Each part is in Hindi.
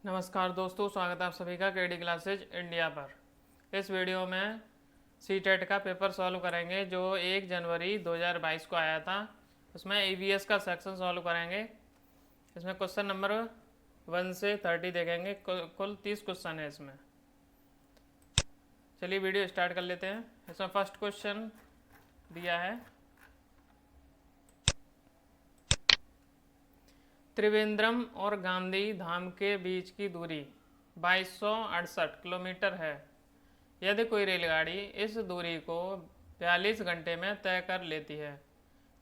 नमस्कार दोस्तों, स्वागत है आप सभी का केडी क्लासेज इंडिया पर। इस वीडियो में सीटेट का पेपर सॉल्व करेंगे जो 1 जनवरी 2022 को आया था। उसमें ईवीएस का सेक्शन सॉल्व करेंगे। इसमें क्वेश्चन नंबर 1 से 30 देखेंगे। कुल 30 क्वेश्चन है इसमें। चलिए वीडियो स्टार्ट कर लेते हैं। इसमें फर्स्ट क्वेश्चन दिया है, त्रिवेंद्रम और गांधी धाम के बीच की दूरी 2268 किलोमीटर है। यदि कोई रेलगाड़ी इस दूरी को 42 घंटे में तय कर लेती है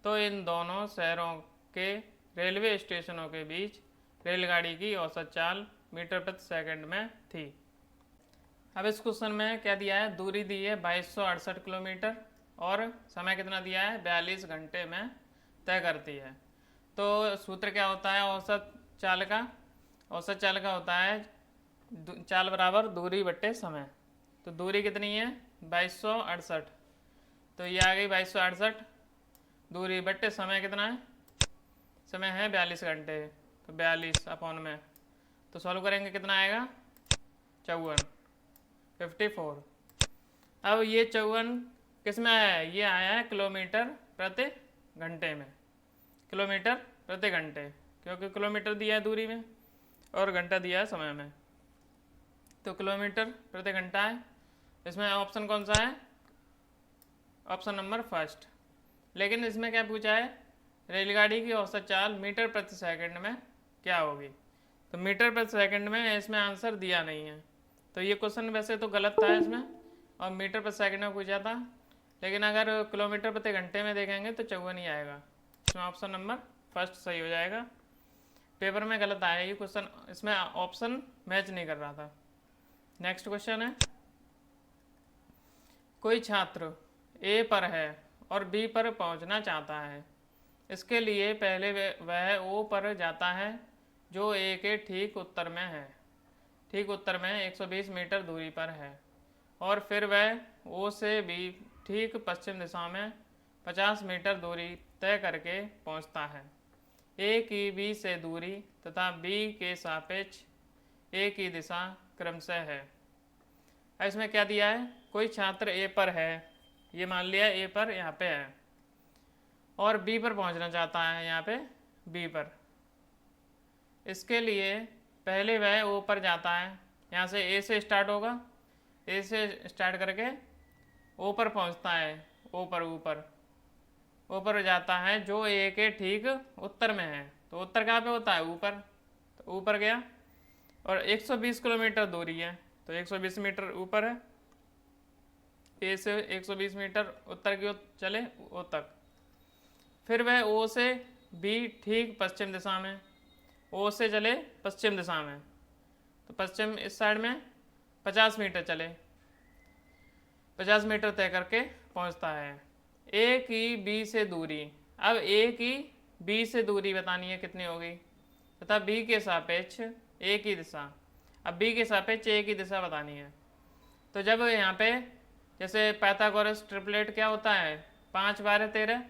तो इन दोनों शहरों के रेलवे स्टेशनों के बीच रेलगाड़ी की औसत चाल मीटर प्रति सेकंड में थी। अब इस क्वेश्चन में क्या दिया है, दूरी दी है 2268 किलोमीटर और समय कितना दिया है, 42 घंटे में तय करती है। तो सूत्र क्या होता है औसत चाल का? औसत चाल का होता है चाल बराबर दूरी बट्टे समय। तो दूरी कितनी है, 2268, तो ये आ गई 2268। दूरी बट्टे समय कितना है, समय है 42 घंटे, तो 42 अपॉन में, तो सॉल्व करेंगे कितना आएगा, 54। अब ये 54 किस में आया है, ये आया है किलोमीटर प्रति घंटे में। किलोमीटर प्रति घंटे, क्योंकि किलोमीटर दिया है दूरी में और घंटा दिया है समय में, तो किलोमीटर प्रति घंटा है। इसमें ऑप्शन कौन सा है, ऑप्शन नंबर फर्स्ट। लेकिन इसमें क्या पूछा है, रेलगाड़ी की औसत चाल मीटर प्रति सेकंड में क्या होगी। तो मीटर प्रति सेकंड में इसमें आंसर दिया नहीं है, तो ये क्वेश्चन वैसे तो गलत था इसमें, और मीटर प्रति सेकंड में पूछा था। लेकिन अगर किलोमीटर प्रति घंटे में देखेंगे तो 54 ही आएगा। इसमें ऑप्शन नंबर फर्स्ट सही हो जाएगा। पेपर में गलत आया ये क्वेश्चन, इसमें ऑप्शन मैच नहीं कर रहा था। नेक्स्ट क्वेश्चन है, कोई छात्र ए पर है और बी पर पहुंचना चाहता है। इसके लिए पहले वह ओ पर जाता है जो ए के ठीक उत्तर में है, ठीक उत्तर में 120 मीटर दूरी पर है, और फिर वह ओ से बी ठीक पश्चिम दिशा में 50 मीटर दूरी तय करके पहुंचता है। ए की बी से दूरी तथा बी के सापेक्ष ए की दिशा क्रमशः है। इसमें क्या दिया है, कोई छात्र ए पर है, ये मान लिया ए पर यहाँ पे है, और बी पर पहुंचना चाहता है यहाँ पे बी पर। इसके लिए पहले वह ओ पर जाता है, यहाँ से ए से स्टार्ट होगा, ए से स्टार्ट करके ओ पर पहुंचता है, ओ पर ऊपर जाता है जो ए के ठीक उत्तर में है। तो उत्तर कहाँ पे होता है, ऊपर, तो ऊपर गया, और 120 किलोमीटर दूरी है, तो 120 मीटर ऊपर है, ए से 120 मीटर उत्तर की ओर चले ओ तक। फिर वह ओ से बी ठीक पश्चिम दिशा में, ओ से चले पश्चिम दिशा में, तो पश्चिम इस साइड में 50 मीटर चले, 50 मीटर तय करके पहुंचता है। ए की बी से दूरी, अब ए की बी से दूरी बतानी है कितनी होगी, तथा बी के सापेक्ष ए की दिशा। अब बी के सापेक्ष ए की दिशा बतानी है। तो जब यहाँ पे जैसे पाइथागोरस ट्रिपलेट क्या होता है, 5 12 13,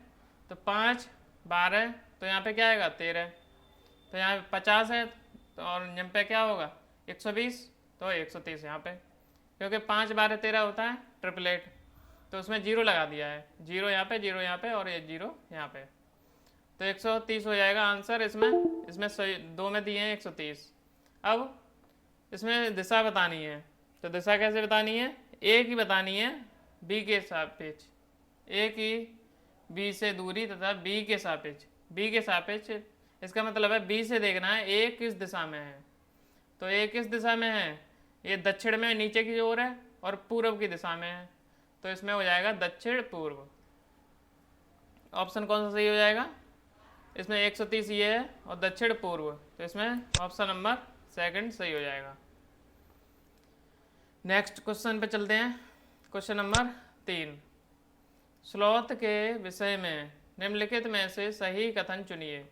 तो 5 12, तो यहाँ पे क्या आएगा 13, तो यहाँ पे 50 है, तो और यहाँ पे क्या होगा 120, तो 130 यहाँ पे, क्योंकि 5 12 13 होता है ट्रिपलेट, तो उसमें जीरो लगा दिया है, जीरो यहाँ पे, जीरो यहाँ पे, और ये जीरो यहाँ पे, तो 130 हो जाएगा आंसर। इसमें सही दो में दिए हैं 130। अब इसमें दिशा बतानी है, तो दिशा कैसे बतानी है, ए की बतानी है बी के सापेक्ष, ए की बी से दूरी तथा बी के सापेक्ष, बी के सापेक्ष, इसका मतलब है बी से देखना है ए किस दिशा में है। तो ए किस दिशा में है, ये दक्षिण में नीचे की ओर है और पूर्व की दिशा में है, तो इसमें हो जाएगा दक्षिण पूर्व। ऑप्शन कौन सा सही हो जाएगा, इसमें 130 ये है और दक्षिण पूर्व, तो इसमें ऑप्शन नंबर सेकंड सही हो जाएगा। नेक्स्ट क्वेश्चन पे चलते हैं। क्वेश्चन नंबर 3, स्लॉथ के विषय में निम्नलिखित में से सही कथन चुनिए।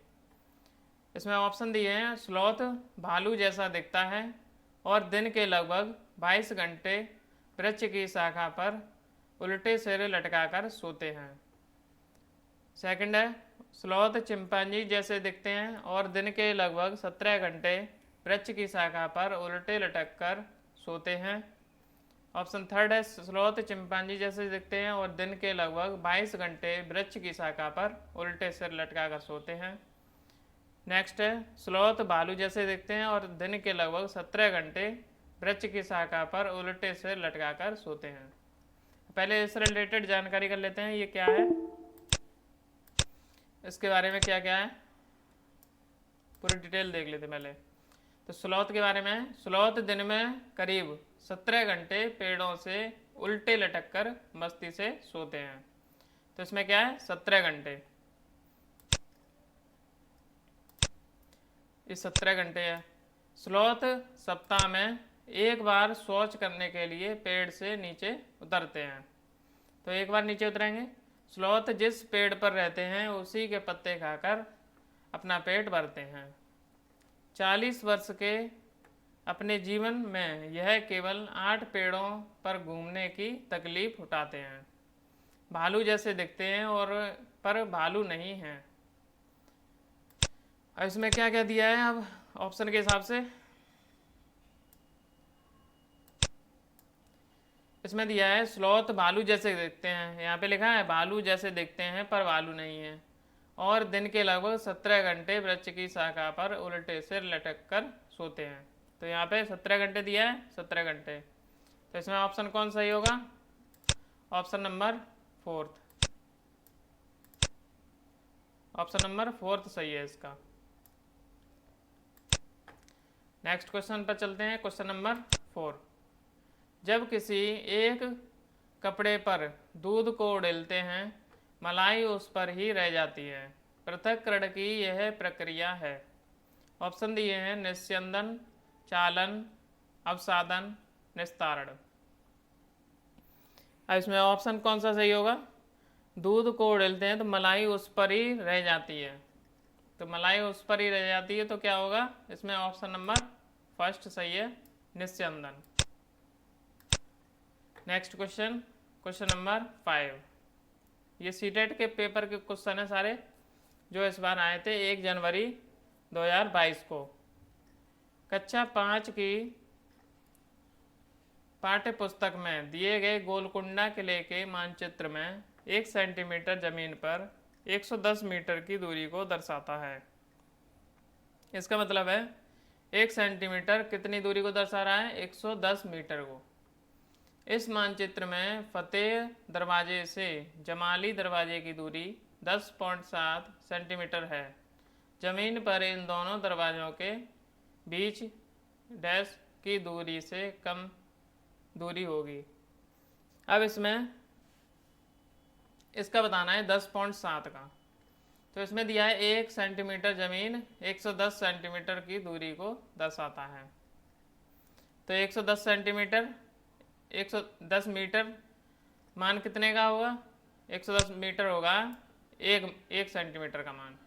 इसमें ऑप्शन दिए हैं, स्लॉथ भालू जैसा दिखता है और दिन के लगभग 22 घंटे वृक्ष की शाखा पर उल्टे सिर लटकाकर सोते हैं। सेकंड है, स्लॉथ चिंपांजी जैसे दिखते हैं और दिन के लगभग 17 घंटे वृक्ष की शाखा पर उल्टे लटक कर सोते हैं। ऑप्शन थर्ड है स्लोथ चिंपांजी जैसे दिखते हैं और दिन के लगभग 22 घंटे वृक्ष की शाखा पर उल्टे सिर लटका कर सोते हैं। नेक्स्ट है स्लोथ भालू जैसे दिखते हैं और दिन के लगभग 17 घंटे वृक्ष की शाखा पर उल्टे सिर लटका कर सोते हैं। पहले इससे रिलेटेड जानकारी कर लेते हैं, ये क्या है, इसके बारे में क्या क्या है पूरी डिटेल देख लेते पहले। तो स्लॉथ के बारे में, स्लॉथ दिन में करीब 17 घंटे पेड़ों से उल्टे लटक कर मस्ती से सोते हैं। तो इसमें क्या है 17 घंटे, इस 17 घंटे है। स्लॉथ सप्ताह में एक बार शौच करने के लिए पेड़ से नीचे उतरते हैं। तो एक बार नीचे उतरेंगे। स्लॉथ जिस पेड़ पर रहते हैं उसी के पत्ते खाकर अपना पेट भरते हैं। 40 वर्ष के अपने जीवन में यह केवल 8 पेड़ों पर घूमने की तकलीफ उठाते हैं। भालू जैसे दिखते हैं और पर भालू नहीं हैं। अब इसमें क्या क्या दिया है अब ऑप्शन के हिसाब से, इसमें दिया है स्लॉथ भालू जैसे दिखते हैं, यहाँ पे लिखा है भालू जैसे दिखते हैं पर भालू नहीं है, और दिन के लगभग 17 घंटे वृक्ष की शाखा पर उल्टे सिर लटक कर सोते हैं। तो यहाँ पे 17 घंटे दिया है, 17 घंटे। तो इसमें ऑप्शन कौन सही होगा, ऑप्शन नंबर 4, ऑप्शन नंबर 4 सही है इसका। नेक्स्ट क्वेश्चन पर चलते हैं, क्वेश्चन नंबर 4। जब किसी एक कपड़े पर दूध को उड़ेलते हैं मलाई उस पर ही रह जाती है, पृथक्करण की यह प्रक्रिया है। ऑप्शन दिए हैं निस्यंदन, चालन, अवसादन, निस्तारण। अब इसमें ऑप्शन कौन सा सही होगा, दूध को उड़ेलते हैं तो मलाई उस पर ही रह जाती है, तो मलाई उस पर ही रह जाती है तो क्या होगा, इसमें ऑप्शन नंबर 1 सही है, निस्यंदन। Next question, question number 5। ये सीटेट के पेपर के क्वेश्चन है सारे जो इस बार आए थे 1 जनवरी 2022 को। कक्षा 5 की पाठ्य पुस्तक में दिए गए गोलकुंडा किले के मानचित्र में 1 सेंटीमीटर जमीन पर 110 मीटर की दूरी को दर्शाता है। इसका मतलब है 1 सेंटीमीटर कितनी दूरी को दर्शा रहा है, 110 मीटर को। इस मानचित्र में फतेह दरवाजे से जमाली दरवाजे की दूरी 10.7 सेंटीमीटर है। जमीन पर इन दोनों दरवाजों के बीच डैश की दूरी से कम दूरी होगी। अब इसमें इसका बताना है 10.7 का। तो इसमें दिया है 1 सेंटीमीटर जमीन 110 सेंटीमीटर की दूरी को दर्शाता है। तो 110 सेंटीमीटर 110 मीटर मान कितने का होगा, 110 मीटर होगा 1 सेंटीमीटर का मान।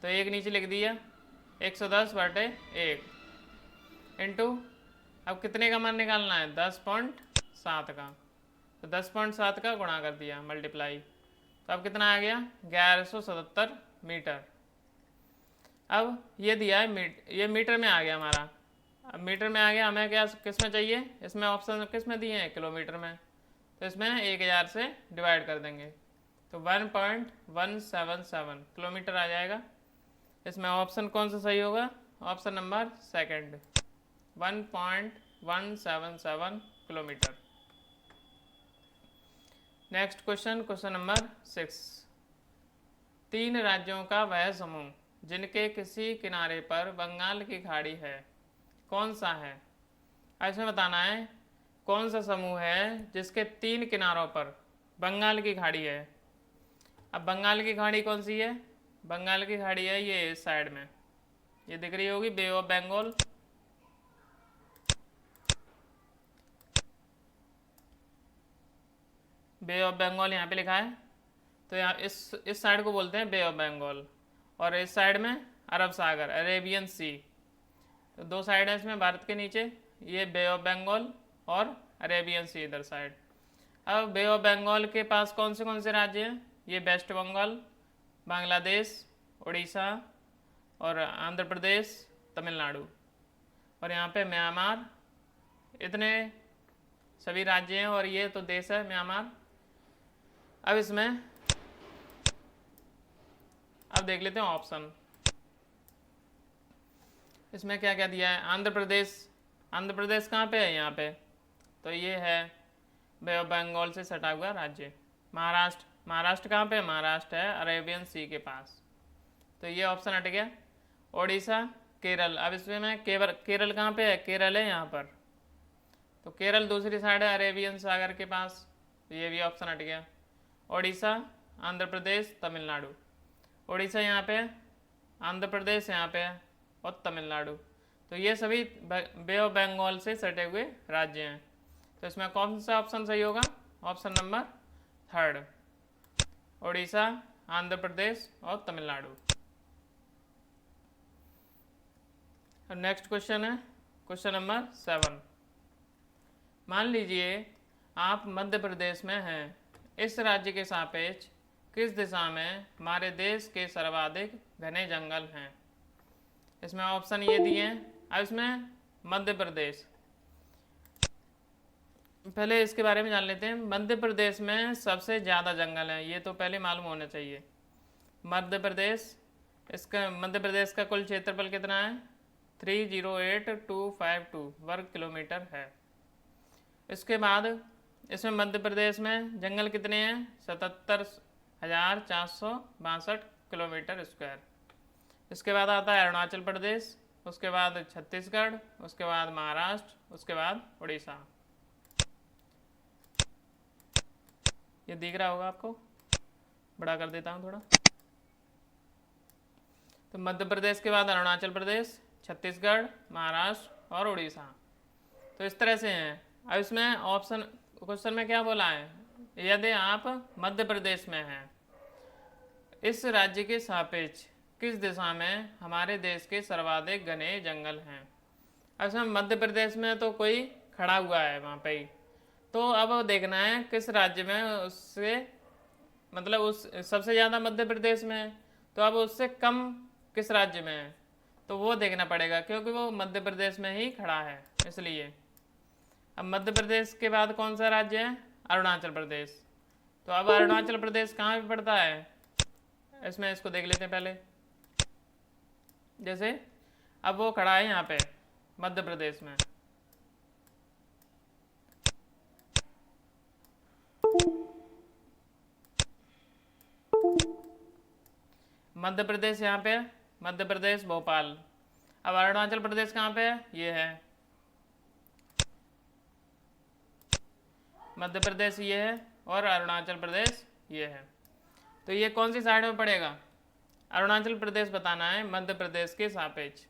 तो 1 नीचे लिख दिया, 110/1 इंटू अब कितने का मान निकालना है, 10.7 का। तो 10.7 का गुणा कर दिया मल्टीप्लाई, तो अब कितना आ गया 1177 मीटर। अब ये दिया है ये मीटर में आ गया हमारा। अब मीटर में आ गया, हमें क्या किस में चाहिए, इसमें ऑप्शन किस में दिए हैं, किलोमीटर में। तो इसमें 1000 से डिवाइड कर देंगे तो 1.177 किलोमीटर आ जाएगा। इसमें ऑप्शन कौन सा सही होगा, option number 2 1.177 kilometre. Next question, question number 6। 3 राज्यों का वह समूह जिनके किसी किनारे पर बंगाल की खाड़ी है कौन सा है। ऐसे बताना है कौन सा समूह है जिसके 3 किनारों पर बंगाल की खाड़ी है। अब बंगाल की खाड़ी कौन सी है, बंगाल की खाड़ी है ये इस साइड में, ये दिख रही होगी Bay of Bengal. Bay of Bengal यहाँ पे लिखा है, तो यहाँ इस साइड को बोलते हैं बे ऑफ बंगाल, और इस साइड में अरब सागर अरेबियन सी। तो 2 साइड है इसमें भारत के नीचे, ये बे ऑफ बंगाल और अरेबियन सी इधर साइड। अब बे ऑफ बंगाल के पास कौन से राज्य हैं, ये वेस्ट बंगाल, बांग्लादेश, उड़ीसा और आंध्र प्रदेश, तमिलनाडु। और यहाँ पे म्यांमार, इतने सभी राज्य हैं और ये तो देश है म्यांमार। अब इसमें अब देख लेते हैं ऑप्शन, इसमें क्या क्या दिया है। आंध्र प्रदेश, आंध्र प्रदेश कहाँ पे है यहाँ पे, तो ये है बे ऑफ बंगाल से सटा हुआ राज्य। महाराष्ट्र, महाराष्ट्र कहाँ पे है, महाराष्ट्र है अरेबियन सी के पास, तो ये ऑप्शन हट गया। ओडिशा, केरल, अब इसमें मैं केरल कहाँ पे है, केरल है यहाँ पर, तो केरल दूसरी साइड है अरेबियन सागर के पास, तो ये भी ऑप्शन हट गया। ओडिशा, आंध्र प्रदेश, तमिलनाडु, ओडिशा यहाँ पे है, आंध्र प्रदेश यहाँ पे है और तमिलनाडु, तो ये सभी बे ऑफ बंगाल से सटे हुए राज्य हैं। तो इसमें कौन सा ऑप्शन सही होगा, ऑप्शन नंबर 3, ओडिशा, आंध्र प्रदेश और तमिलनाडु। नेक्स्ट क्वेश्चन है क्वेश्चन नंबर 7। मान लीजिए आप मध्य प्रदेश में हैं, इस राज्य के सापेक्ष किस दिशा में हमारे देश के सर्वाधिक घने जंगल हैं। इसमें ऑप्शन ये दिए हैं। अब इसमें मध्य प्रदेश, पहले इसके बारे में जान लेते हैं। मध्य प्रदेश में सबसे ज़्यादा जंगल है, ये तो पहले मालूम होना चाहिए। मध्य प्रदेश, इसका मध्य प्रदेश का कुल क्षेत्रफल कितना है, 308252 वर्ग किलोमीटर है। इसके बाद इसमें मध्य प्रदेश में जंगल कितने हैं, 77,462 किलोमीटर स्क्वायर। इसके बाद आता है अरुणाचल प्रदेश, उसके बाद छत्तीसगढ़, उसके बाद महाराष्ट्र, उसके बाद उड़ीसा। ये दिख रहा होगा आपको, बड़ा कर देता हूँ थोड़ा। तो मध्य प्रदेश के बाद अरुणाचल प्रदेश, छत्तीसगढ़, महाराष्ट्र और उड़ीसा, तो इस तरह से हैं। अब इसमें ऑप्शन क्वेश्चन में क्या बोला है, यदि आप मध्य प्रदेश में हैं, इस राज्य के सापेक्ष किस दिशा में हमारे देश के सर्वाधिक घने जंगल हैं। अब इसमें मध्य प्रदेश में तो कोई खड़ा हुआ है वहाँ पे ही, तो अब देखना है किस राज्य में उससे, मतलब उस सबसे ज़्यादा मध्य प्रदेश में है, तो अब उससे कम किस राज्य में है, तो वो देखना पड़ेगा क्योंकि वो मध्य प्रदेश में ही खड़ा है इसलिए। अब मध्य प्रदेश के बाद कौन सा राज्य है, अरुणाचल प्रदेश, तो अब अरुणाचल प्रदेश कहाँ पे पड़ता है, इसमें इसको देख लेते हैं पहले। जैसे अब वो खड़ा है यहाँ पे मध्य प्रदेश में, मध्य प्रदेश यहाँ पे, मध्य प्रदेश भोपाल। अब अरुणाचल प्रदेश कहाँ पे है, ये है मध्य प्रदेश, ये है और अरुणाचल प्रदेश ये है, तो ये कौन सी साइड में पड़ेगा, अरुणाचल प्रदेश बताना है मध्य प्रदेश के सापेक्ष।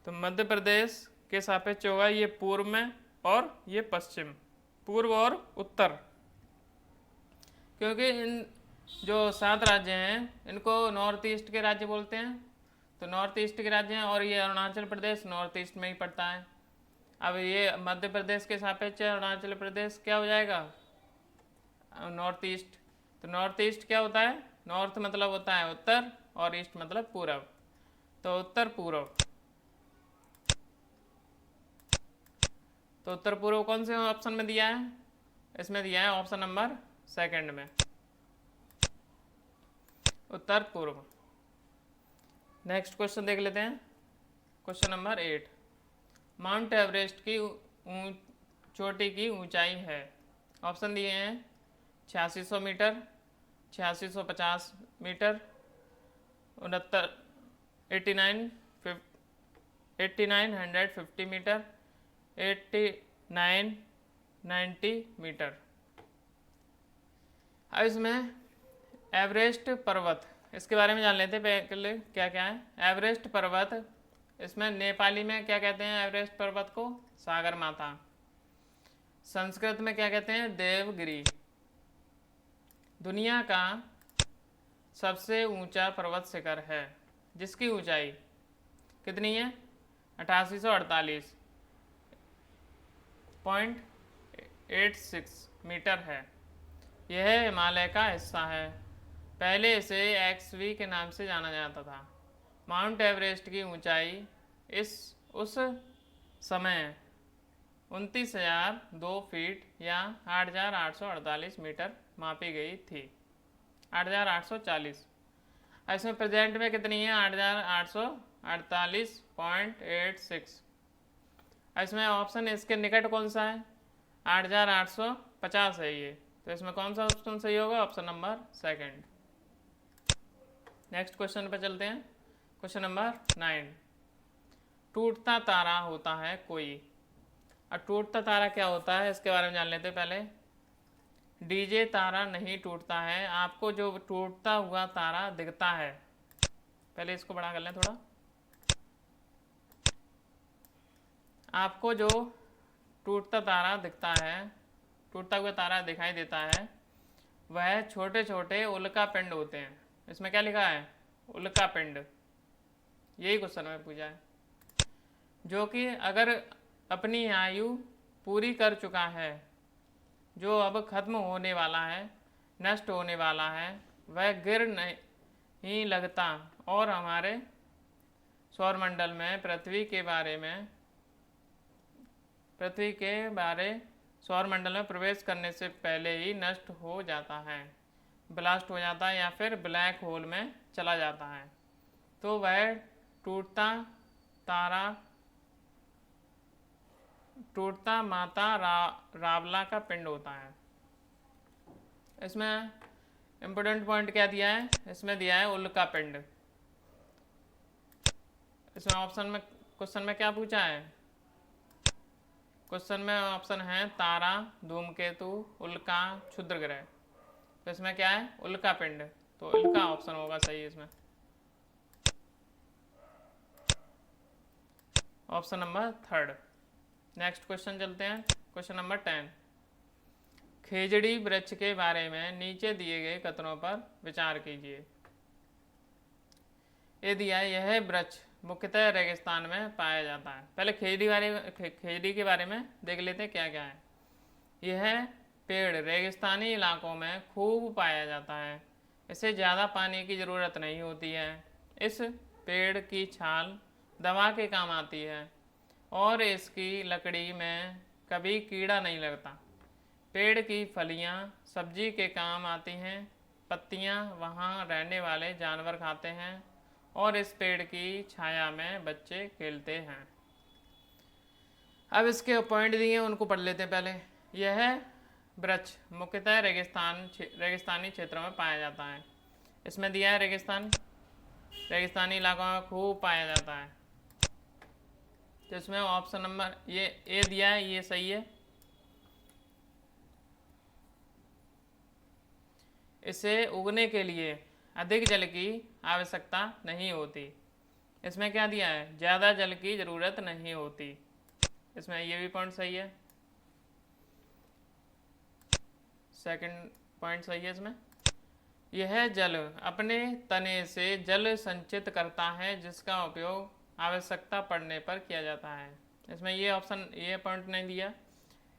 तो मध्य प्रदेश के सापेक्ष होगा ये पूर्व में और ये पश्चिम, पूर्व और उत्तर, क्योंकि इन जो 7 राज्य हैं इनको नॉर्थ ईस्ट के राज्य बोलते हैं, तो नॉर्थ ईस्ट के राज्य हैं और ये अरुणाचल प्रदेश नॉर्थ ईस्ट में ही पड़ता है। अब ये मध्य प्रदेश के सापेक्ष अरुणाचल प्रदेश क्या हो जाएगा, नॉर्थ ईस्ट। तो नॉर्थ ईस्ट क्या होता है, नॉर्थ मतलब होता है उत्तर और ईस्ट मतलब पूर्व, तो उत्तर पूर्व। तो उत्तर पूर्व कौन से ऑप्शन में दिया है, इसमें दिया है ऑप्शन नंबर 2 में, उत्तर पूर्व। नेक्स्ट क्वेश्चन देख लेते हैं क्वेश्चन नंबर 8। माउंट एवरेस्ट की चोटी की ऊंचाई है, ऑप्शन दिए हैं 8600 मीटर, 8650 मीटर, 8950 मीटर, 8990 मीटर। अब इसमें एवरेस्ट पर्वत, इसके बारे में जान लेते हैं पहले क्या क्या है। एवरेस्ट पर्वत, इसमें नेपाली में क्या कहते हैं एवरेस्ट पर्वत को, सागर माथा। संस्कृत में क्या कहते हैं, देवगिरी। दुनिया का सबसे ऊंचा पर्वत शिखर है जिसकी ऊंचाई कितनी है, 8848.86 मीटर है। यह हिमालय का हिस्सा है, पहले इसे एक्सवी के नाम से जाना जाता था। माउंट एवरेस्ट की ऊंचाई उस समय 29,002 फीट या 8,848 मीटर मापी गई थी। 8,840। इसमें प्रेजेंट में कितनी है? 8,848.86। इसमें ऑप्शन इसके निकट कौन सा है? 8,850 है ये, तो इसमें कौन सा ऑप्शन सही होगा? Option number second. Next question पे चलते हैं। Question number 9। टूटता तारा होता है कोई। अब टूटता तारा क्या होता है इसके बारे में जान लेते हैं पहले। डीजे तारा नहीं टूटता है, आपको जो टूटता हुआ तारा दिखता है, पहले इसको बड़ा कर लें थोड़ा। आपको जो टूटता तारा दिखता है, टूटता हुआ तारा दिखाई देता है, वह छोटे छोटे उल्का पिंड होते हैं। इसमें क्या लिखा है? उल्का पिंड। यही क्वेश्चन में पूछा है। जो कि अगर अपनी आयु पूरी कर चुका है, जो अब खत्म होने वाला है, नष्ट होने वाला है, वह गिर नहीं लगता और हमारे सौरमंडल में पृथ्वी के सौरमंडल में प्रवेश करने से पहले ही नष्ट हो जाता है, ब्लास्ट हो जाता है या फिर ब्लैक होल में चला जाता है। तो वह टूटता माता रावला का पिंड होता है। इसमें इम्पोर्टेंट पॉइंट क्या दिया है? इसमें दिया है उल्का पिंड। इसमें ऑप्शन में क्वेश्चन में क्या पूछा है? क्वेश्चन में ऑप्शन है तारा, धूमकेतु, उल्का, क्षुद्र ग्रह। तो इसमें क्या है? उल्का पिंड। तो उल्का ऑप्शन होगा सही इसमें। Option number third. Next question चलते हैं। Question number 10। खेजड़ी वृक्ष के बारे में नीचे दिए गए कथनों पर विचार कीजिए। ये दिया है, यह वृक्ष मुख्यतः रेगिस्तान में पाया जाता है। पहले खेजड़ी के बारे में देख लेते हैं क्या क्या है। यह पेड़ रेगिस्तानी इलाकों में खूब पाया जाता है। इसे ज़्यादा पानी की ज़रूरत नहीं होती है। इस पेड़ की छाल दवा के काम आती है और इसकी लकड़ी में कभी कीड़ा नहीं लगता। पेड़ की फलियां सब्जी के काम आती हैं। पत्तियां वहाँ रहने वाले जानवर खाते हैं और इस पेड़ की छाया में बच्चे खेलते हैं। अब इसके पॉइंट दिए उनको पढ़ लेते हैं पहले। यह वृक्ष मुख्यतः रेगिस्तानी क्षेत्रों में पाया जाता है। इसमें दिया है रेगिस्तानी इलाकों में खूब पाया जाता है। तो इसमें ऑप्शन नंबर ये ए दिया है, ये सही है। इसे उगने के लिए अधिक जल की आवश्यकता नहीं होती। इसमें क्या दिया है? ज़्यादा जल की ज़रूरत नहीं होती। इसमें ये भी पॉइंट सही है। सेकंड पॉइंट सही है इसमें। यह जल अपने तने से जल संचित करता है, जिसका उपयोग आवश्यकता पड़ने पर किया जाता है। इसमें ये पॉइंट नहीं दिया।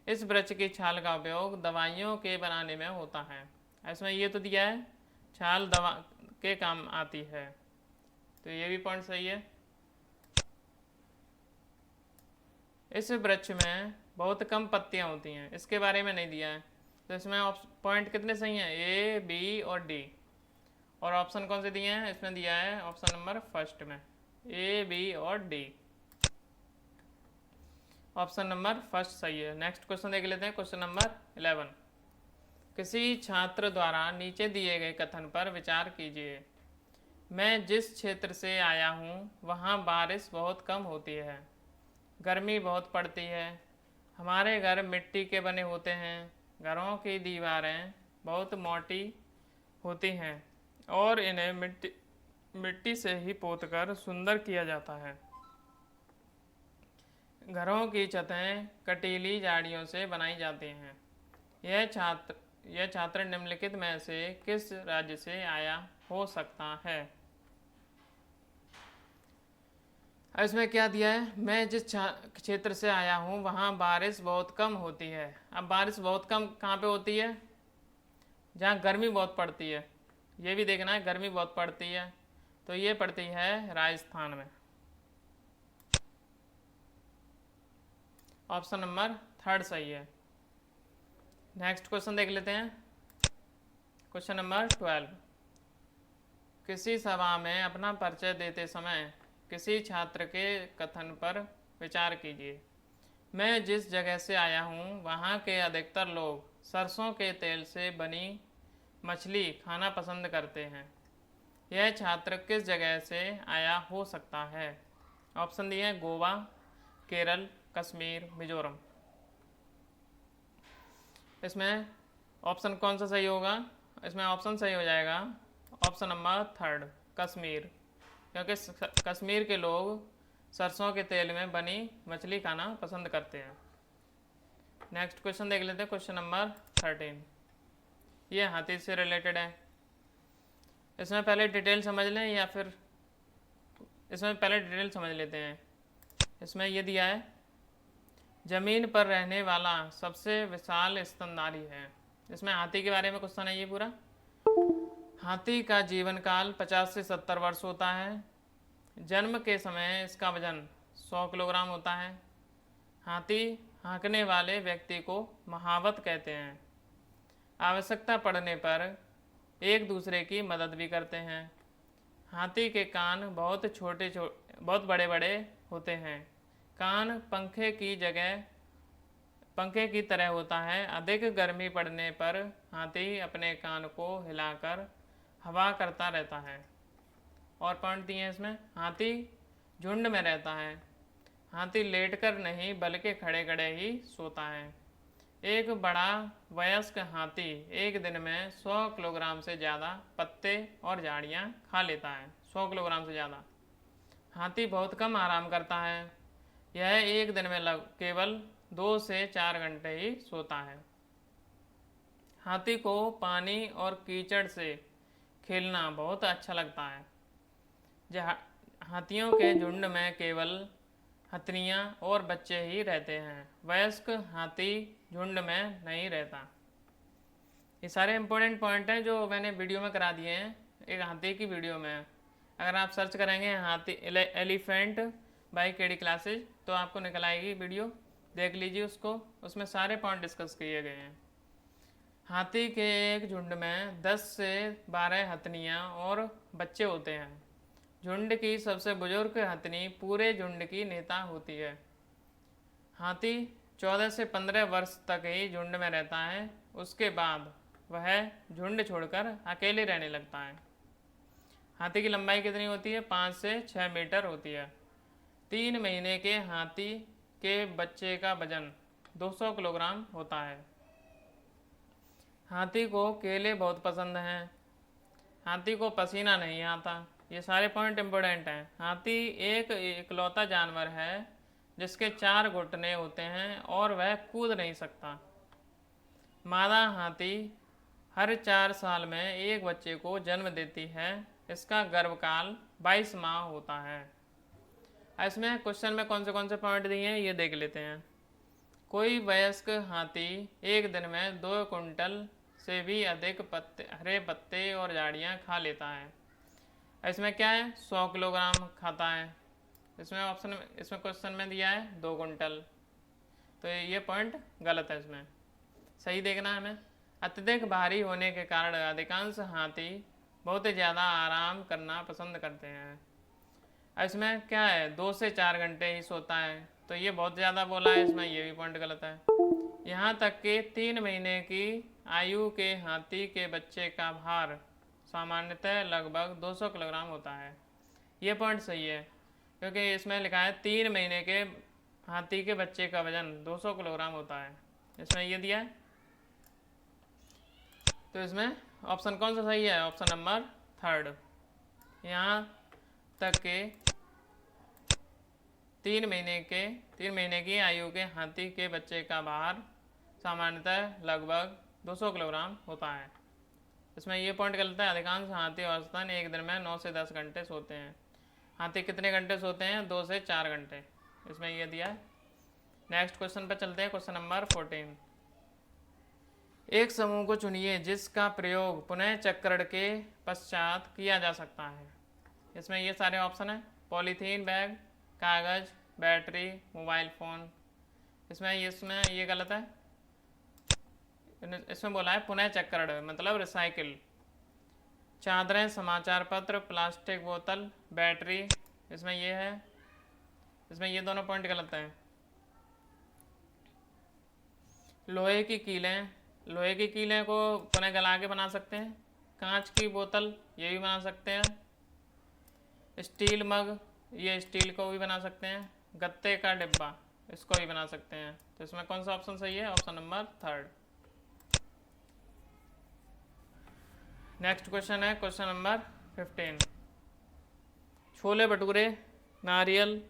इस वृक्ष की छाल का उपयोग दवाइयों के बनाने में होता है। इसमें ये तो दिया है, छाल दवा के काम आती है, तो ये भी पॉइंट सही है। इस वृक्ष में बहुत कम पत्तियां होती हैं, इसके बारे में नहीं दिया है। तो इसमें पॉइंट कितने सही हैं? ए, बी और डी। और ऑप्शन कौन से दिए हैं? इसमें दिया है ऑप्शन नंबर फर्स्ट में ए, बी और डी। ऑप्शन नंबर फर्स्ट सही है। नेक्स्ट क्वेश्चन देख लेते हैं। Question number 11। किसी छात्र द्वारा नीचे दिए गए कथन पर विचार कीजिए। मैं जिस क्षेत्र से आया हूँ वहाँ बारिश बहुत कम होती है, गर्मी बहुत पड़ती है। हमारे घर मिट्टी के बने होते हैं। घरों की दीवारें बहुत मोटी होती हैं और इन्हें मिट्टी से ही पोतकर सुंदर किया जाता है। घरों की छतें कटीली झाड़ियों से बनाई जाती हैं। यह छात्र निम्नलिखित में से किस राज्य से आया हो सकता है? इसमें क्या दिया है? मैं जिस क्षेत्र से आया हूँ वहाँ बारिश बहुत कम होती है। अब बारिश बहुत कम कहाँ पे होती है? जहाँ गर्मी बहुत पड़ती है। ये भी देखना है, गर्मी बहुत पड़ती है, तो ये पड़ती है राजस्थान में। ऑप्शन नंबर थर्ड सही है। नेक्स्ट क्वेश्चन देख लेते हैं। Question number 12। किसी सभा में अपना परिचय देते समय किसी छात्र के कथन पर विचार कीजिए। मैं जिस जगह से आया हूँ वहाँ के अधिकतर लोग सरसों के तेल से बनी मछली खाना पसंद करते हैं। यह छात्र किस जगह से आया हो सकता है? ऑप्शन दिए हैं गोवा, केरल, कश्मीर, मिजोरम। इसमें ऑप्शन कौन सा सही होगा? इसमें ऑप्शन सही हो जाएगा ऑप्शन नंबर थर्ड, कश्मीर, क्योंकि कश्मीर के लोग सरसों के तेल में बनी मछली खाना पसंद करते हैं। नेक्स्ट क्वेश्चन देख लेते हैं। Question number 13। ये हाथी से रिलेटेड है। इसमें पहले डिटेल समझ लें या फिर इसमें पहले डिटेल समझ लेते हैं। इसमें ये दिया है, जमीन पर रहने वाला सबसे विशाल स्तनधारी है। इसमें हाथी के बारे में क्वेश्चन है ये पूरा। हाथी का जीवन काल 50 से 70 वर्ष होता है। जन्म के समय इसका वजन 100 किलोग्राम होता है। हाथी हाँकने वाले व्यक्ति को महावत कहते हैं। आवश्यकता पड़ने पर एक दूसरे की मदद भी करते हैं। हाथी के कान बहुत बड़े बड़े होते हैं। कान पंखे की तरह होता है। अधिक गर्मी पड़ने पर हाथी अपने कान को हिलाकर हवा करता रहता है। और पॉइंट दिए हैं इसमें, हाथी झुंड में रहता है। हाथी लेटकर नहीं बल्कि खड़े खड़े ही सोता है। एक बड़ा वयस्क हाथी एक दिन में 100 किलोग्राम से ज़्यादा पत्ते और झाड़ियाँ खा लेता है। 100 किलोग्राम से ज़्यादा। हाथी बहुत कम आराम करता है। यह एक दिन में केवल 2 से 4 घंटे ही सोता है। हाथी को पानी और कीचड़ से खेलना बहुत अच्छा लगता है। हाथियों के झुंड में केवल हथनियाँ और बच्चे ही रहते हैं। वयस्क हाथी झुंड में नहीं रहता। ये सारे इंपॉर्टेंट पॉइंट हैं जो मैंने वीडियो में करा दिए हैं, एक हाथी की वीडियो में। अगर आप सर्च करेंगे हाथी एलिफेंट बाय केडी क्लासेज तो आपको निकल आएगी वीडियो, देख लीजिए उसको। उसमें सारे पॉइंट डिस्कस किए गए हैं। हाथी के एक झुंड में 10 से 12 हथनियाँ और बच्चे होते हैं। झुंड की सबसे बुजुर्ग हथनी पूरे झुंड की नेता होती है। हाथी 14 से 15 वर्ष तक ही झुंड में रहता है। उसके बाद वह झुंड छोड़कर अकेले रहने लगता है। हाथी की लंबाई कितनी होती है? 5 से 6 मीटर होती है। 3 महीने के हाथी के बच्चे का वजन 200 किलोग्राम होता है। हाथी को केले बहुत पसंद हैं। हाथी को पसीना नहीं आता। ये सारे पॉइंट इम्पोर्टेंट हैं। हाथी एक इकलौता जानवर है जिसके 4 घुटने होते हैं और वह कूद नहीं सकता। मादा हाथी हर 4 साल में एक बच्चे को जन्म देती है। इसका गर्भकाल 22 माह होता है। इसमें क्वेश्चन में कौन से पॉइंट दिए हैं ये देख लेते हैं। कोई वयस्क हाथी एक दिन में 2 कुंटल से भी अधिक हरे पत्ते और झाड़ियाँ खा लेता है। इसमें क्या है? 100 किलोग्राम खाता है। इसमें क्वेश्चन में दिया है 2 कुंटल, तो ये पॉइंट गलत है। इसमें सही देखना है हमें। अत्यधिक भारी होने के कारण अधिकांश हाथी बहुत ही ज़्यादा आराम करना पसंद करते हैं। इसमें क्या है? 2 से 4 घंटे ही सोता है, तो ये बहुत ज़्यादा बोला है। इसमें ये भी पॉइंट गलत है। यहाँ तक कि 3 महीने की आयु के हाथी के बच्चे का भार सामान्यतः लगभग 200 किलोग्राम होता है। ये पॉइंट सही है, क्योंकि इसमें लिखा है 3 महीने के हाथी के बच्चे का वजन 200 किलोग्राम होता है। इसमें ये दिया है, तो इसमें ऑप्शन कौन सा सही है? Option number third. यहाँ तक के 3 महीने की आयु के हाथी के बच्चे का भार सामान्यतः लगभग 200 किलोग्राम होता है। इसमें ये पॉइंट गलत है। अधिकांश हाथी औसतन एक दिन में 9 से 10 घंटे सोते हैं। हाथी कितने घंटे सोते हैं? 2 से 4 घंटे। इसमें ये दिया है। नेक्स्ट क्वेश्चन पर चलते हैं। Question number 14। एक समूह को चुनिए जिसका प्रयोग पुनः चक्रण के पश्चात किया जा सकता है। इसमें ये सारे ऑप्शन हैं। पॉलीथीन बैग, कागज़, बैटरी, मोबाइल फ़ोन। इसमें ये गलत है। इसमें बोला है पुनः चक्रण, मतलब रिसाइकिल। चादरें, समाचार पत्र, प्लास्टिक बोतल, बैटरी, इसमें ये है। इसमें ये दोनों पॉइंट गलत हैं। लोहे की कीलें, लोहे की कीलें को पुनः गला के बना सकते हैं। कांच की बोतल, ये भी बना सकते हैं। स्टील मग, ये स्टील को भी बना सकते हैं। गत्ते का डिब्बा, इसको भी बना सकते हैं। तो इसमें कौन सा ऑप्शन सही है? Option number 3। नेक्स्ट क्वेश्चन है क्वेश्चन नंबर 15। छोले भटूरे नारियल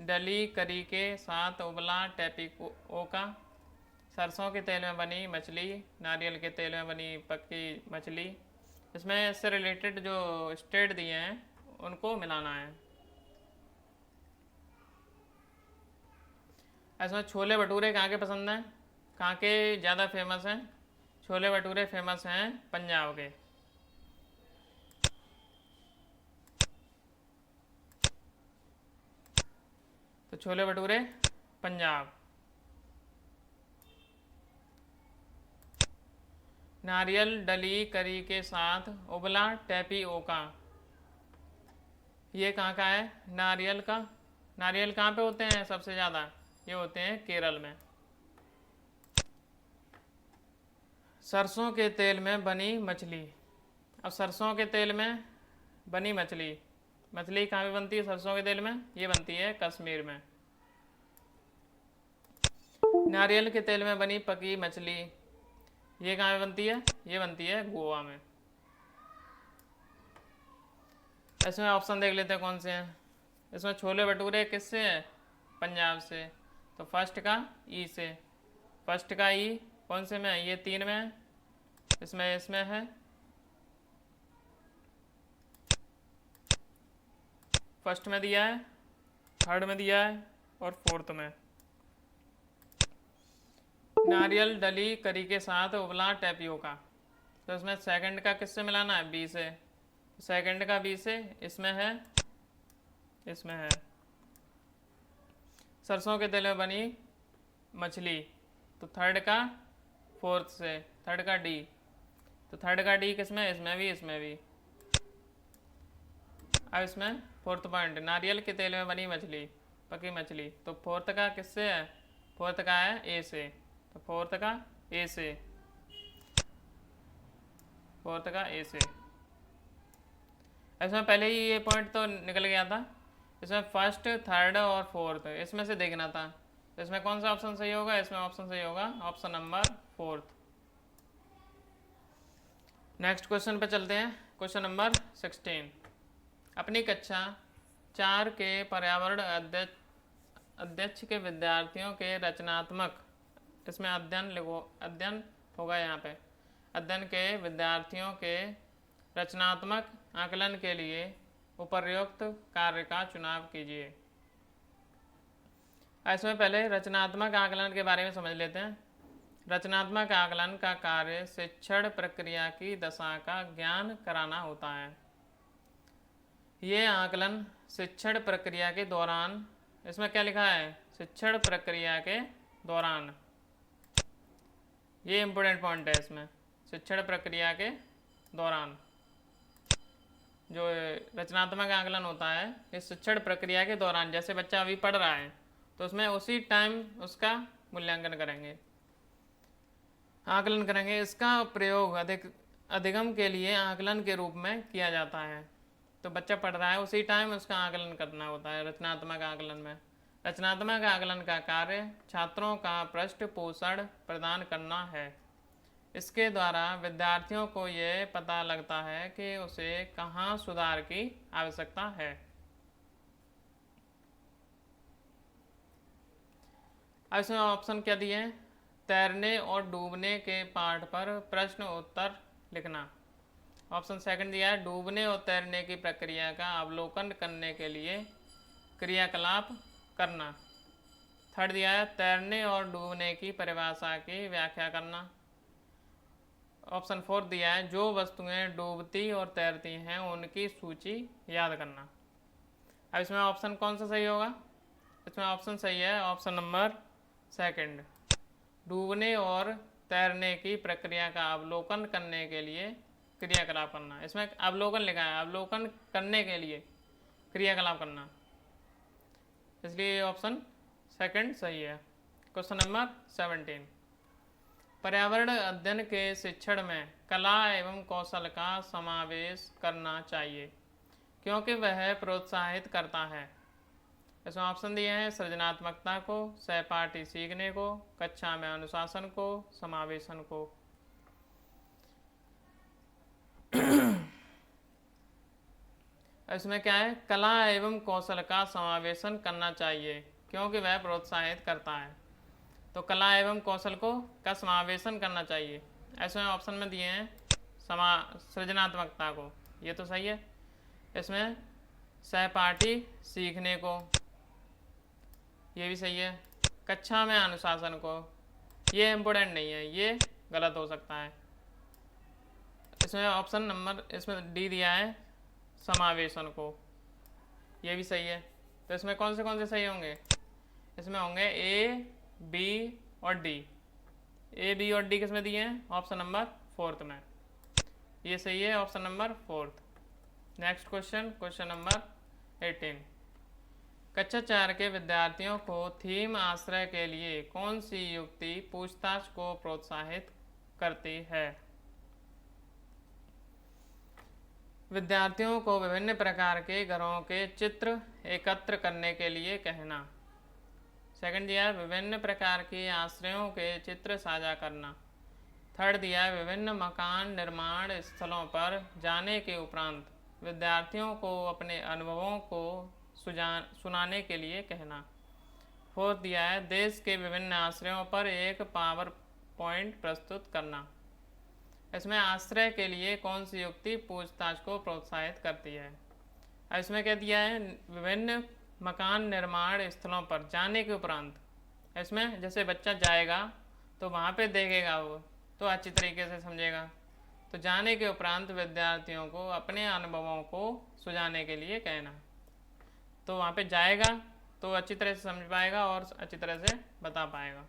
डली करी के साथ उबला टैपिओका, सरसों के तेल में बनी मछली, नारियल के तेल में बनी पक्की मछली। इसमें इससे रिलेटेड जो स्टेट दिए हैं उनको मिलाना है। इसमें छोले भटूरे कहाँ के पसंद हैं, कहाँ के ज़्यादा फेमस हैं? छोले भटूरे फेमस हैं पंजाब के। तो छोले भटूरे पंजाब। नारियल डली करी के साथ उबला टैपिओका, ये कहाँ का है? नारियल का। नारियल कहाँ पे होते हैं सबसे ज़्यादा? ये होते हैं केरल में। सरसों के तेल में बनी मछली। अब सरसों के तेल में बनी मछली, मछली कहाँ पे बनती है सरसों के तेल में? ये बनती है कश्मीर में। नारियल के तेल में बनी पकी मछली, ये कहाँ पे बनती है? ये बनती है गोवा में। इसमें ऑप्शन देख लेते हैं कौन से हैं। इसमें छोले भटूरे किससे है? पंजाब से। तो फर्स्ट का ई से, फर्स्ट का ई कौन से में है? ये 3 में है। इसमें है। फर्स्ट में दिया है, थर्ड में दिया है और फोर्थ में। नारियल डली करी के साथ उबला टैपिओका, तो इसमें सेकंड का किससे मिलाना है? बी से। सेकंड का बी से, इसमें है, इसमें है। सरसों के तेल में बनी मछली, तो थर्ड का फोर्थ से, थर्ड का डी। तो थर्ड का डी किसमें? इसमें भी, इसमें भी। अब इसमें फोर्थ पॉइंट, नारियल के तेल में बनी मछली, पकी मछली, तो फोर्थ का किससे है? फोर्थ का है ए से। तो फोर्थ का ए से, फोर्थ का ए से। इसमें पहले ही ये पॉइंट तो निकल गया था। इसमें फर्स्ट, थर्ड और फोर्थ इसमें से देखना था। तो इसमें कौन सा ऑप्शन सही होगा? इसमें ऑप्शन सही होगा ऑप्शन नंबर 4। नेक्स्ट क्वेश्चन पे चलते हैं। Question number 16। अपनी कक्षा 4 के पर्यावरण अध्यक्ष के विद्यार्थियों के रचनात्मक, इसमें अध्ययन लिखो, अध्ययन होगा यहाँ पे। अध्ययन के विद्यार्थियों के रचनात्मक आकलन के लिए उपर्युक्त कार्य का चुनाव कीजिए। इसमें पहले रचनात्मक आकलन के बारे में समझ लेते हैं। रचनात्मक आकलन का कार्य शिक्षण प्रक्रिया की दशा का ज्ञान कराना होता है। ये आकलन शिक्षण प्रक्रिया के दौरान, इसमें क्या लिखा है? शिक्षण प्रक्रिया के दौरान, ये इंपॉर्टेंट पॉइंट है इसमें। शिक्षण प्रक्रिया के दौरान जो रचनात्मक आकलन होता है, इस शिक्षण प्रक्रिया के दौरान, जैसे बच्चा अभी पढ़ रहा है तो उसमें उसी टाइम उसका मूल्यांकन करेंगे, आकलन करेंगे। इसका प्रयोग अधिगम के लिए आकलन के रूप में किया जाता है। तो बच्चा पढ़ रहा है, उसी टाइम उसका आकलन करना होता है रचनात्मक आकलन में। रचनात्मक आकलन का कार्य छात्रों का पृष्ठपोषण प्रदान करना है। इसके द्वारा विद्यार्थियों को ये पता लगता है कि उसे कहाँ सुधार की आवश्यकता है। अब इसमें ऑप्शन क्या दिए हैं? तैरने और डूबने के पाठ पर प्रश्न उत्तर लिखना। ऑप्शन सेकंड दिया है, डूबने और तैरने की प्रक्रिया का अवलोकन करने के लिए क्रियाकलाप करना। थर्ड दिया है, तैरने और डूबने की परिभाषा की व्याख्या करना। ऑप्शन 4 दिया है, जो वस्तुएं डूबती और तैरती हैं उनकी सूची याद करना। अब इसमें ऑप्शन कौन सा सही होगा? इसमें ऑप्शन सही है ऑप्शन नंबर सेकंड, डूबने और तैरने की प्रक्रिया का अवलोकन करने के लिए क्रियाकलाप करना। इसमें अवलोकन लिखा है, अवलोकन करने के लिए क्रियाकलाप करना, इसलिए ऑप्शन सेकंड सही है। क्वेश्चन नंबर 17, पर्यावरण अध्ययन के शिक्षण में कला एवं कौशल का समावेश करना चाहिए क्योंकि वह प्रोत्साहित करता है। इसमें ऑप्शन दिए हैं सृजनात्मकता को, सहपाठी सीखने को, कक्षा में अनुशासन को, समावेशन को। इसमें क्या है, कला एवं कौशल का समावेशन करना चाहिए क्योंकि वह प्रोत्साहित करता है। तो कला एवं कौशल को का समावेशन करना चाहिए। ऐसे में ऑप्शन में दिए हैं सृजनात्मकता को, ये तो सही है। इसमें सहपाठी सीखने को, ये भी सही है। कक्षा में अनुशासन को, ये इम्पोर्टेंट नहीं है, ये गलत हो सकता है। इसमें ऑप्शन नंबर इसमें डी दिया है समावेशन को, ये भी सही है। तो इसमें कौन से सही होंगे, इसमें होंगे ए, बी और डी। ए, बी और डी किसमें दिए हैं, ऑप्शन नंबर 4 में, ये सही है option number 4। Next question, question number 18, कक्षा 4 के विद्यार्थियों को थीम आश्रय के लिए कौन सी युक्ति पूछताछ को प्रोत्साहित करती है। विद्यार्थियों को विभिन्न प्रकार के घरों के चित्र एकत्र करने के लिए कहना। सेकंड दिया है विभिन्न प्रकार के आश्रयों के चित्र साझा करना। थर्ड दिया है विभिन्न मकान निर्माण स्थलों पर जाने के उपरांत विद्यार्थियों को अपने अनुभवों को सुनाने के लिए कहना। फोर्थ दिया है देश के विभिन्न आश्रयों पर एक पावर पॉइंट प्रस्तुत करना। इसमें आश्रय के लिए कौन सी युक्ति पूछताछ को प्रोत्साहित करती है। इसमें क्या दिया है, विभिन्न मकान निर्माण स्थलों पर जाने के उपरांत। इसमें जैसे बच्चा जाएगा तो वहाँ पे देखेगा वो तो अच्छी तरीके से समझेगा, तो जाने के उपरांत विद्यार्थियों को अपने अनुभवों को सुझाने के लिए कहना। तो वहाँ पे जाएगा तो अच्छी तरह से समझ पाएगा और अच्छी तरह से बता पाएगा।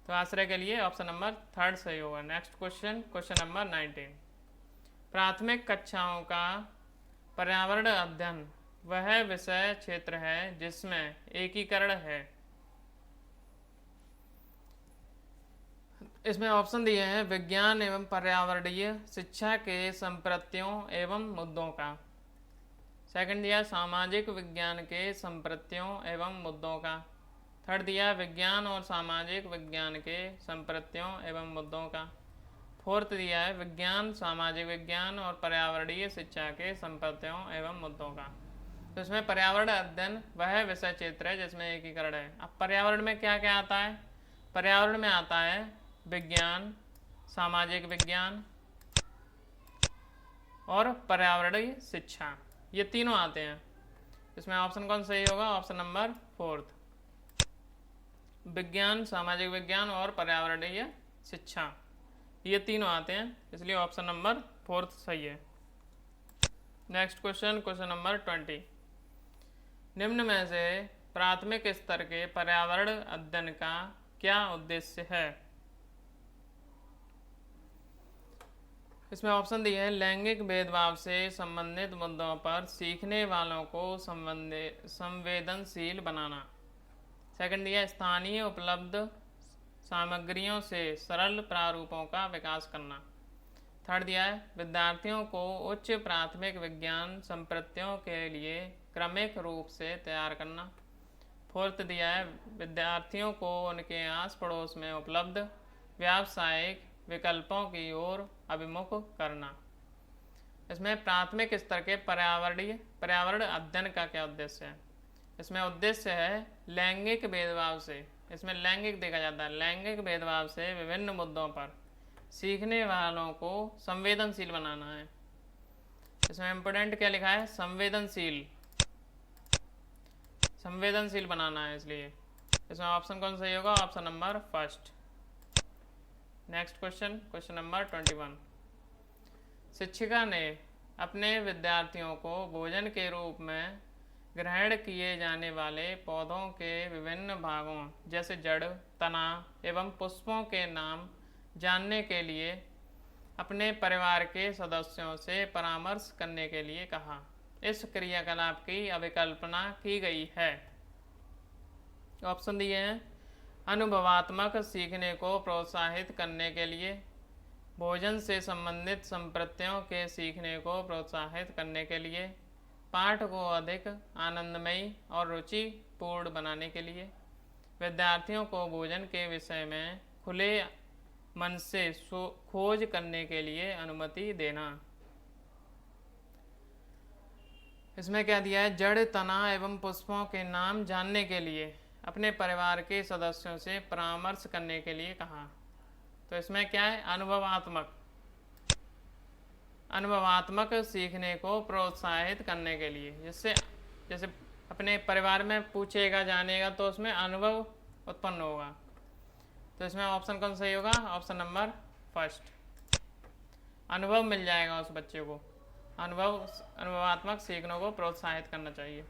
तो आश्रय के लिए ऑप्शन नंबर 3 सही होगा। नेक्स्ट क्वेश्चन, क्वेश्चन नंबर 19, प्राथमिक कक्षाओं का पर्यावरण अध्ययन वह विषय क्षेत्र है जिसमें एकीकरण है। इसमें ऑप्शन दिए हैं विज्ञान एवं पर्यावरणीय शिक्षा के संप्रत्यों एवं मुद्दों का। सेकंड दिया सामाजिक विज्ञान के संप्रत्यों एवं मुद्दों का। थर्ड दिया विज्ञान और सामाजिक विज्ञान के संप्रत्यों एवं मुद्दों का। फोर्थ दिया है विज्ञान, सामाजिक विज्ञान और पर्यावरणीय शिक्षा के संप्रत्यों एवं मुद्दों का। तो इसमें पर्यावरण अध्ययन वह विषय क्षेत्र है जिसमें एकीकरण है। अब पर्यावरण में क्या क्या आता है, पर्यावरण में आता है विज्ञान, सामाजिक विज्ञान और पर्यावरणीय शिक्षा, ये तीनों आते हैं। इसमें ऑप्शन कौन सही होगा, ऑप्शन नंबर 4, विज्ञान, सामाजिक विज्ञान और पर्यावरणीय शिक्षा, ये तीनों आते हैं, इसलिए ऑप्शन नंबर 4 सही है। नेक्स्ट क्वेश्चन, क्वेश्चन नंबर 20, निम्न में से प्राथमिक स्तर के पर्यावरण अध्ययन का क्या उद्देश्य है। इसमें ऑप्शन दिए हैं लैंगिक भेदभाव से संबंधित मुद्दों पर सीखने वालों को संवेदनशील बनाना। सेकंड दिया स्थानीय उपलब्ध सामग्रियों से सरल प्रारूपों का विकास करना। थर्ड दिया है विद्यार्थियों को उच्च प्राथमिक विज्ञान संप्रत्यों के लिए क्रमिक रूप से तैयार करना। फोर्थ दिया है विद्यार्थियों को उनके आस पड़ोस में उपलब्ध व्यावसायिक विकल्पों की ओर अभिमुख करना। इसमें प्राथमिक स्तर के पर्यावरण अध्ययन का क्या उद्देश्य है। इसमें उद्देश्य है लैंगिक भेदभाव से, इसमें लैंगिक देखा जाता है, लैंगिक भेदभाव से विभिन्न मुद्दों पर सीखने वालों को संवेदनशील बनाना है। इसमें इम्पोर्टेंट क्या लिखा है, संवेदनशील, संवेदनशील बनाना है, इसलिए इसमें ऑप्शन कौन सही होगा, option number 1। Next question, question number 21, शिक्षिका ने अपने विद्यार्थियों को भोजन के रूप में ग्रहण किए जाने वाले पौधों के विभिन्न भागों जैसे जड़, तना एवं पुष्पों के नाम जानने के लिए अपने परिवार के सदस्यों से परामर्श करने के लिए कहा। इस क्रियाकलाप की अभिकल्पना की गई है। ऑप्शन दिए हैं अनुभवात्मक सीखने को प्रोत्साहित करने के लिए, भोजन से संबंधित संप्रत्यों के सीखने को प्रोत्साहित करने के लिए, पाठ को अधिक आनंदमयी और रुचिपूर्ण बनाने के लिए, विद्यार्थियों को भोजन के विषय में खुले मन से खोज करने के लिए अनुमति देना। इसमें क्या दिया है, जड़, तना एवं पुष्पों के नाम जानने के लिए अपने परिवार के सदस्यों से परामर्श करने के लिए कहा। तो इसमें क्या है, अनुभवात्मक सीखने को प्रोत्साहित करने के लिए, जिससे जैसे अपने परिवार में पूछेगा जानेगा तो उसमें अनुभव उत्पन्न होगा। तो इसमें ऑप्शन कौन सही होगा, ऑप्शन नंबर फर्स्ट। अनुभव मिल जाएगा उस बच्चे को, अनुभवात्मक सीखने को प्रोत्साहित करना चाहिए।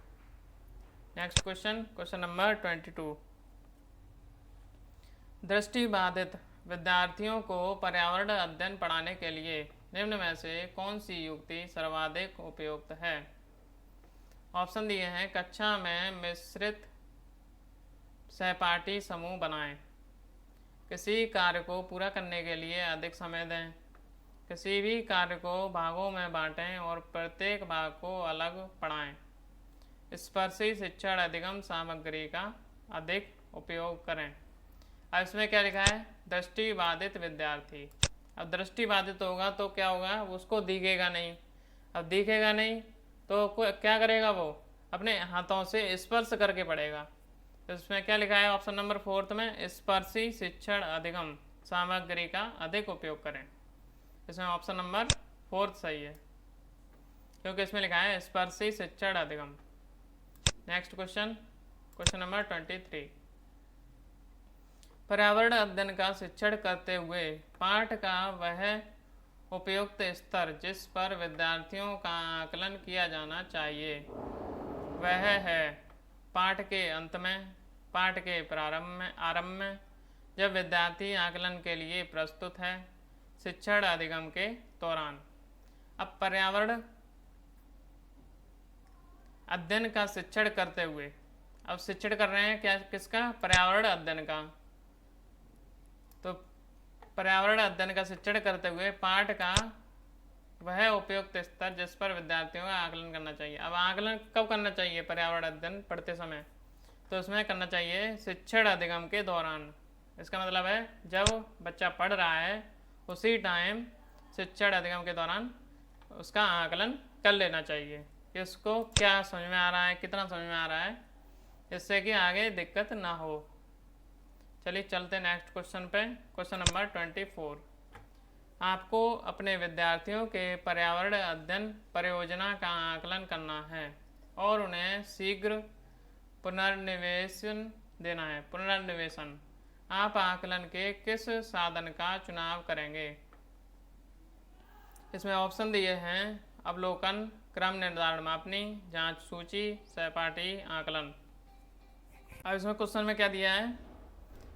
Next question number 22। दृष्टिबाधित विद्यार्थियों को पर्यावरण अध्ययन पढ़ाने के लिए निम्न में से कौन सी युक्ति सर्वाधिक उपयुक्त है। ऑप्शन दिए हैं कक्षा में मिश्रित सहपाठी समूह बनाएं, किसी कार्य को पूरा करने के लिए अधिक समय दें, किसी भी कार्य को भागों में बांटें और प्रत्येक भाग को अलग पढ़ाएं, स्पर्शी शिक्षण अधिगम सामग्री का अधिक उपयोग करें। अब इसमें क्या लिखा है, दृष्टिबाधित विद्यार्थी। अब दृष्टिबाधित होगा तो क्या होगा, उसको दिखेगा नहीं। अब दिखेगा नहीं तो क्या करेगा, वो अपने हाथों से स्पर्श करके पढ़ेगा। तो इसमें क्या लिखा है, ऑप्शन नंबर 4 में स्पर्शी शिक्षण अधिगम सामग्री का अधिक उपयोग करें। इसमें ऑप्शन नंबर 4 सही है, क्योंकि इसमें लिखा है स्पर्शी शिक्षण अधिगम। Next question number 23। पर्यावरण अध्ययन का शिक्षण करते हुए पाठ का वह उपयुक्त स्तर जिस पर विद्यार्थियों का आकलन किया जाना चाहिए वह है पाठ के अंत में, पाठ के आरंभ में, जब विद्यार्थी आकलन के लिए प्रस्तुत है, शिक्षण अधिगम के दौरान। अब पर्यावरण अध्ययन का शिक्षण करते हुए, अब शिक्षण कर रहे हैं क्या, किसका, पर्यावरण अध्ययन का। तो पर्यावरण अध्ययन का शिक्षण करते हुए पाठ का वह उपयुक्त स्तर जिस पर विद्यार्थियों का आकलन करना चाहिए। अब आकलन कब करना चाहिए पर्यावरण अध्ययन पढ़ते समय, तो उसमें करना चाहिए शिक्षण अधिगम के दौरान। इसका मतलब है जब बच्चा पढ़ रहा है उसी टाइम शिक्षण अधिगम के दौरान उसका आकलन कर लेना चाहिए कि उसको क्या समझ में आ रहा है, कितना समझ में आ रहा है, जिससे कि आगे दिक्कत ना हो। चलिए चलते नेक्स्ट क्वेश्चन पे। Question number 24। आपको अपने विद्यार्थियों के पर्यावरण अध्ययन परियोजना का आकलन करना है और उन्हें शीघ्र पुनर्निवेशन देना है। पुनर्निवेशन, आप आकलन के किस साधन का चुनाव करेंगे। इसमें ऑप्शन दिए हैं अवलोकन, क्रम निर्धारण मापनी, जांच सूची, सहपाठी आकलन। अब इसमें क्वेश्चन में क्या दिया है,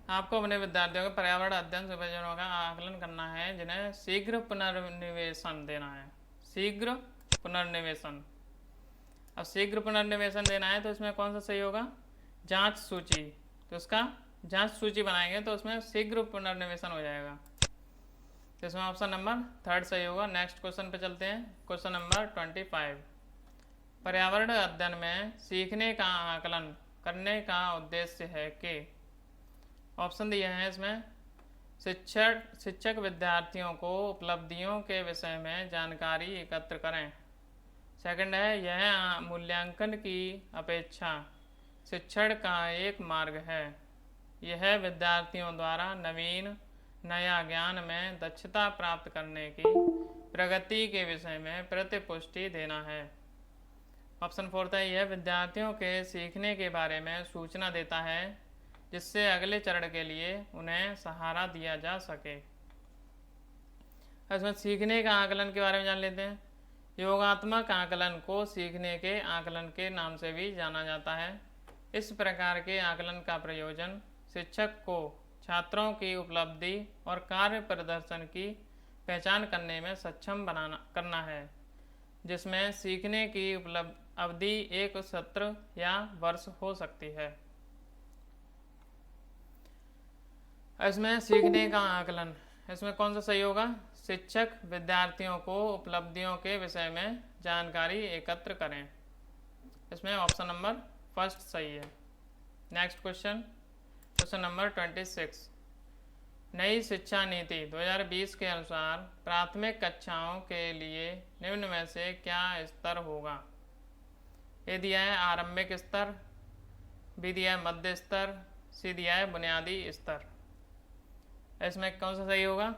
आपको अपने विद्यार्थियों के पर्यावरण अध्ययन परियोजनाओं का आकलन करना है जिन्हें शीघ्र पुनर्निवेशन देना है। शीघ्र पुनर्निवेशन, अब शीघ्र पुनर्निवेशन देना है तो इसमें कौन सा सही होगा, जांच सूची। तो इसका जांच सूची बनाएंगे तो उसमें शीघ्र पुनर्निवेशन हो जाएगा। तो इसमें ऑप्शन नंबर 3 सही होगा। नेक्स्ट क्वेश्चन पे चलते हैं। Question number 25। पर्यावरण अध्ययन में सीखने का आकलन करने का उद्देश्य है कि, ऑप्शन दिए हैं इसमें शिक्षक विद्यार्थियों को उपलब्धियों के विषय में जानकारी एकत्र करें। सेकंड है यह मूल्यांकन की अपेक्षा शिक्षण का एक मार्ग है। यह विद्यार्थियों द्वारा नया ज्ञान में दक्षता प्राप्त करने की प्रगति के विषय में प्रतिपुष्टि देना है। ऑप्शन 4 है यह विद्यार्थियों के सीखने के बारे में सूचना देता है जिससे अगले चरण के लिए उन्हें सहारा दिया जा सके। इसमें सीखने का आकलन के बारे में जान लेते हैं। योगात्मक आकलन को सीखने के आकलन के नाम से भी जाना जाता है। इस प्रकार के आकलन का प्रयोजन शिक्षक को छात्रों की उपलब्धि और कार्य प्रदर्शन की पहचान करने में सक्षम करना है, जिसमें सीखने की अवधि एक सत्र या वर्ष हो सकती है। इसमें सीखने का आकलन, इसमें कौन सा सही होगा? शिक्षक विद्यार्थियों को उपलब्धियों के विषय में जानकारी एकत्र करें। इसमें ऑप्शन नंबर फर्स्ट सही है। Next question, question number 26। नई शिक्षा नीति 2020 के अनुसार प्राथमिक कक्षाओं के लिए निम्न में से क्या स्तर होगा? ए दिया है आरंभिक स्तर, बी दिया है मध्य स्तर, सी दिया है बुनियादी स्तर। इसमें कौन सा सही होगा?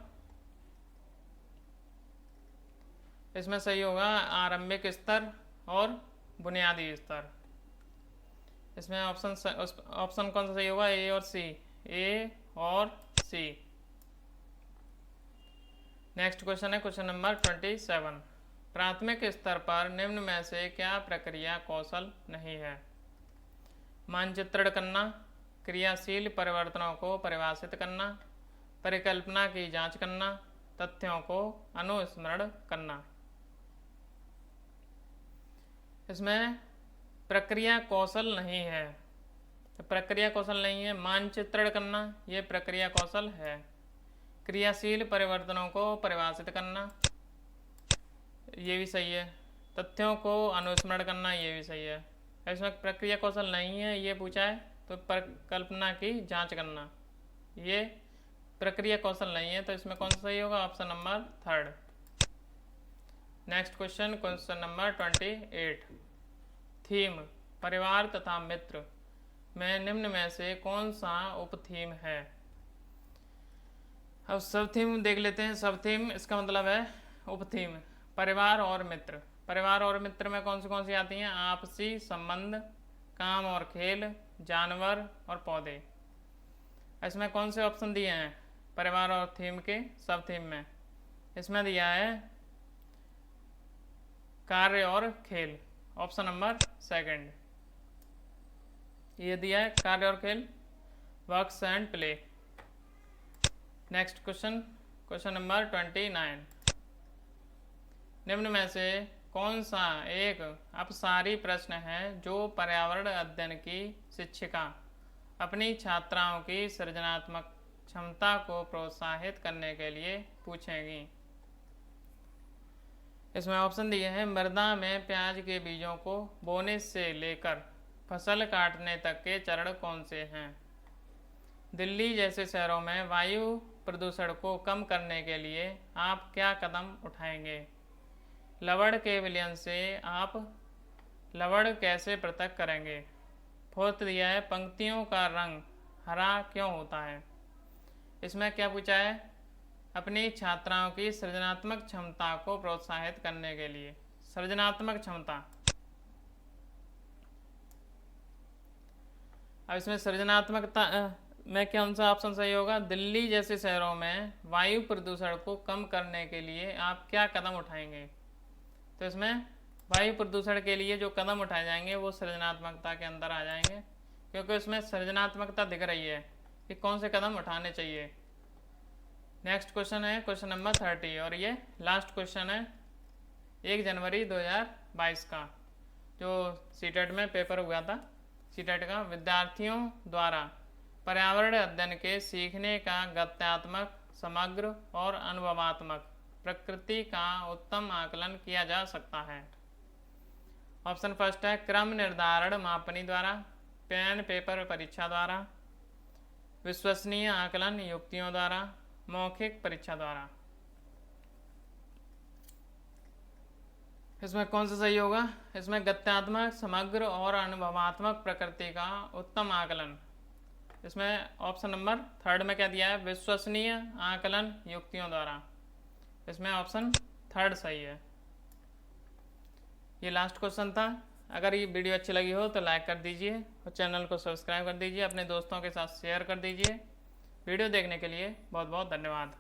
इसमें सही होगा आरंभिक स्तर और बुनियादी स्तर। इसमें ऑप्शन कौन सा सही होगा? ए और सी, ए और सी। नेक्स्ट क्वेश्चन है क्वेश्चन नंबर 27। प्राथमिक स्तर पर निम्न में से क्या प्रक्रिया कौशल नहीं है? मानचित्रण करना, क्रियाशील परिवर्तनों को परिभाषित करना, परिकल्पना की जांच करना, तथ्यों को अनुस्मरण करना। इसमें प्रक्रिया कौशल नहीं है, तो प्रक्रिया कौशल नहीं है। मानचित्रण करना ये प्रक्रिया कौशल है। क्रियाशील परिवर्तनों को परिभाषित करना ये भी सही है। तथ्यों को अनुस्मरण करना ये भी सही है। इसमें प्रक्रिया कौशल नहीं है ये पूछा है, तो परिकल्पना की जांच करना ये प्रक्रिया कौशल नहीं है, तो इसमें कौन सा सही होगा? Option number third. Next question, question number 28। Theme परिवार तथा मित्र में निम्न में से कौन सा उप थीम है? अब सब थीम देख लेते हैं। सब थीम इसका मतलब है उप थीम परिवार और मित्र। परिवार और मित्र में कौन सी आती हैं? आपसी संबंध, काम और खेल, जानवर और पौधे। इसमें कौन से ऑप्शन दिए हैं परिवार और थीम के सब थीम में? इसमें दिया है कार्य और खेल, ऑप्शन नंबर सेकंड। ये दिया है कार्य और खेल, works and play. Next question, question number 29। निम्न में से कौन सा एक अपसारी प्रश्न है जो पर्यावरण अध्ययन की शिक्षिका अपनी छात्राओं की सृजनात्मक क्षमता को प्रोत्साहित करने के लिए पूछेंगी? इसमें ऑप्शन दिए हैं मृदा में प्याज के बीजों को बोने से लेकर फसल काटने तक के चरण कौन से हैं? दिल्ली जैसे शहरों में वायु प्रदूषण को कम करने के लिए आप क्या कदम उठाएंगे? लवण के विलयन से आप लवण कैसे पृथक करेंगे? फोर्थ दिया है पंक्तियों का रंग हरा क्यों होता है? इसमें क्या पूछा है? अपनी छात्राओं की सृजनात्मक क्षमता को प्रोत्साहित करने के लिए। सृजनात्मक क्षमता, अब इसमें सृजनात्मकता में कौन सा ऑप्शन सही होगा? दिल्ली जैसे शहरों में वायु प्रदूषण को कम करने के लिए आप क्या कदम उठाएंगे? तो इसमें वायु प्रदूषण के लिए जो कदम उठाए जाएंगे वो सृजनात्मकता के अंदर आ जाएंगे, क्योंकि उसमें सृजनात्मकता दिख रही है कि कौन से कदम उठाने चाहिए। नेक्स्ट क्वेश्चन है क्वेश्चन नंबर 30 और ये लास्ट क्वेश्चन है 1 जनवरी 2022 का, जो सीटेट में पेपर हुआ था। सीटेट का विद्यार्थियों द्वारा पर्यावरण अध्ययन के सीखने का गत्यात्मक, समग्र और अनुभवात्मक प्रकृति का उत्तम आकलन किया जा सकता है। ऑप्शन फर्स्ट है क्रम निर्धारण मापनी द्वारा, पेन पेपर परीक्षा द्वारा, विश्वसनीय आकलन युक्तियों द्वारा, मौखिक परीक्षा द्वारा। इसमें कौन सा सही होगा? इसमें गत्यात्मक, समग्र और अनुभवात्मक प्रकृति का उत्तम आकलन। इसमें ऑप्शन नंबर थर्ड में क्या दिया है? विश्वसनीय आकलन युक्तियों द्वारा। इसमें ऑप्शन थर्ड सही है। ये लास्ट क्वेश्चन था। अगर ये वीडियो अच्छी लगी हो तो लाइक कर दीजिए और चैनल को सब्सक्राइब कर दीजिए, अपने दोस्तों के साथ शेयर कर दीजिए। वीडियो देखने के लिए बहुत बहुत धन्यवाद।